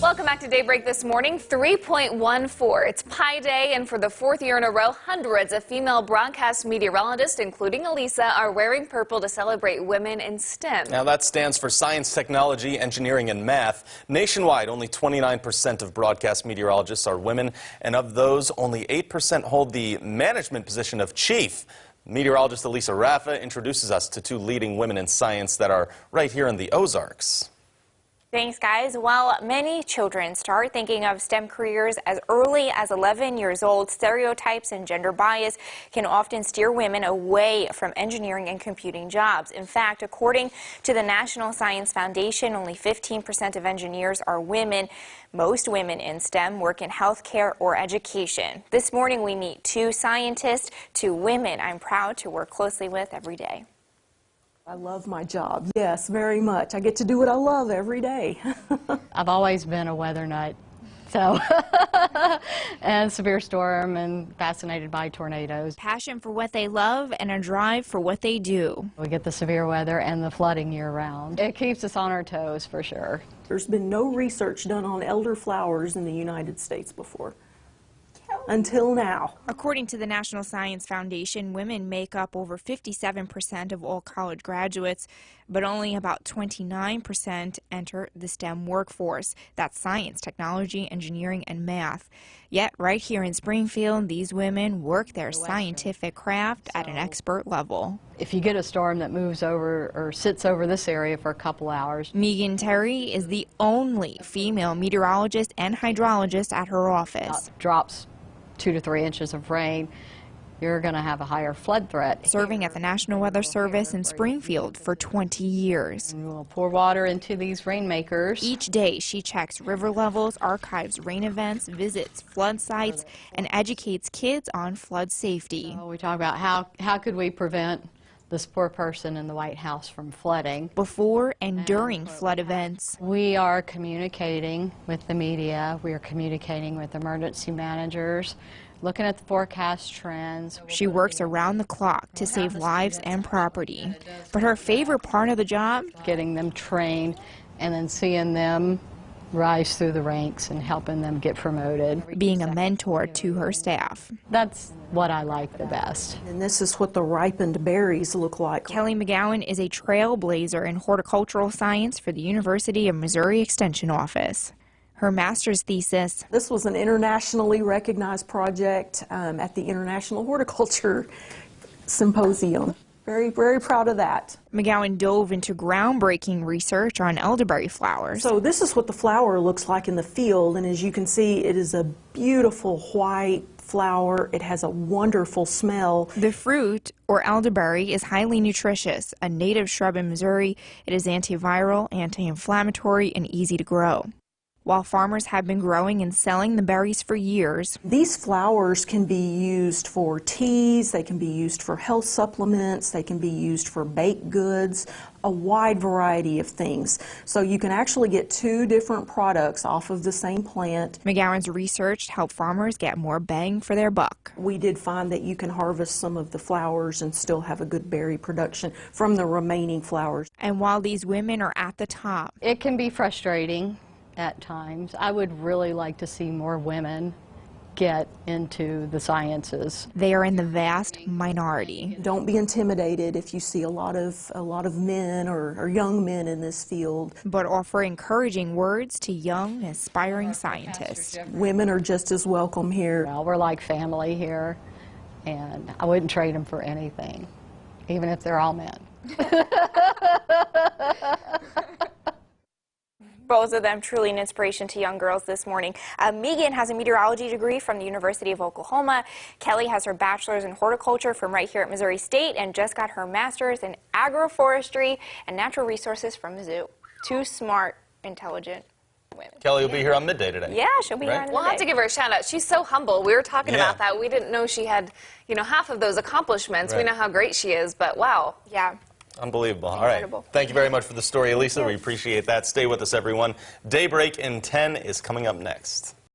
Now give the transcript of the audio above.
Welcome back to Daybreak this morning. 3.14. It's Pi Day, and for the fourth year in a row, hundreds of female broadcast meteorologists, including Elisa, are wearing purple to celebrate women in STEM. Now that stands for science, technology, engineering, and math. Nationwide, only 29% of broadcast meteorologists are women, and of those, only 8% hold the management position of chief. Meteorologist Elisa Raffa introduces us to two leading women in science that are right here in the Ozarks. Thanks, guys. While many children start thinking of STEM careers as early as 11 years old, stereotypes and gender bias can often steer women away from engineering and computing jobs. In fact, according to the National Science Foundation, only 15% of engineers are women. Most women in STEM work in healthcare or education. This morning, we meet two scientists, two women I'm proud to work closely with every day. I love my job, yes, very much. I get to do what I love every day. I've always been a weather nut, so, and severe storm and fascinated by tornadoes. Passion for what they love and a drive for what they do. We get the severe weather and the flooding year-round. It keeps us on our toes for sure. There's been no research done on elder flowers in the United States before. Until now. According to the National Science Foundation, women make up over 57% of all college graduates, but only about 29% enter the STEM workforce. That's science, technology, engineering, and math. Yet, right here in Springfield, these women work their scientific craft at an expert level. If you get a storm that moves over or sits over this area for a couple hours. Megan Terry is the only female meteorologist and hydrologist at her office. Drops 2 to 3 inches of rain, you're going to have a higher flood threat. Serving at the National Weather Service in Springfield for 20 years. And we'll pour water into these rainmakers. Each day she checks river levels, archives rain events, visits flood sites, and educates kids on flood safety. We talk about how could we prevent this poor person in the White House from flooding. Before and during flood events. We are communicating with the media, we are communicating with emergency managers, looking at the forecast trends. She works around the clock to save lives and property. But her favorite part of the job? Getting them trained and then seeing them rise through the ranks and helping them get promoted. Being a mentor to her staff. That's what I like the best. And this is what the ripened berries look like. Kelly McGowan is a trailblazer in horticultural science for the University of Missouri Extension Office. Her master's thesis. This was an internationally recognized project at the International Horticulture Symposium. Very, very proud of that. McGowan dove into groundbreaking research on elderberry flowers. So this is what the flower looks like in the field, and as you can see, it is a beautiful white flower. It has a wonderful smell. The fruit, or elderberry, is highly nutritious. A native shrub in Missouri, it is antiviral, anti-inflammatory, and easy to grow. While farmers have been growing and selling the berries for years. These flowers can be used for teas, they can be used for health supplements, they can be used for baked goods, a wide variety of things. So you can actually get two different products off of the same plant. McGowan's research helped farmers get more bang for their buck. We did find that you can harvest some of the flowers and still have a good berry production from the remaining flowers. And while these women are at the top, it can be frustrating at times. I would really like to see more women get into the sciences. They are in the vast minority. Don't be intimidated if you see a lot of men or young men in this field. But offer encouraging words to young, aspiring scientists. Women are just as welcome here. Well, we're like family here, and I wouldn't trade them for anything, even if they're all men. Both of them truly an inspiration to young girls this morning. Megan has a meteorology degree from the University of Oklahoma. Kelly has her bachelor's in horticulture from right here at Missouri State and just got her master's in agroforestry and natural resources from Mizzou. Two smart, intelligent women. Kelly will be here on midday today. Yeah, she'll be here on midday. We'll have to give her a shout out. She's so humble. We were talking about that. We didn't know she had, half of those accomplishments. Right. We know how great she is, but wow. Yeah. Unbelievable. Incredible. All right. Thank you very much for the story, Elisa. We appreciate that. Stay with us, everyone. Daybreak in 10 is coming up next.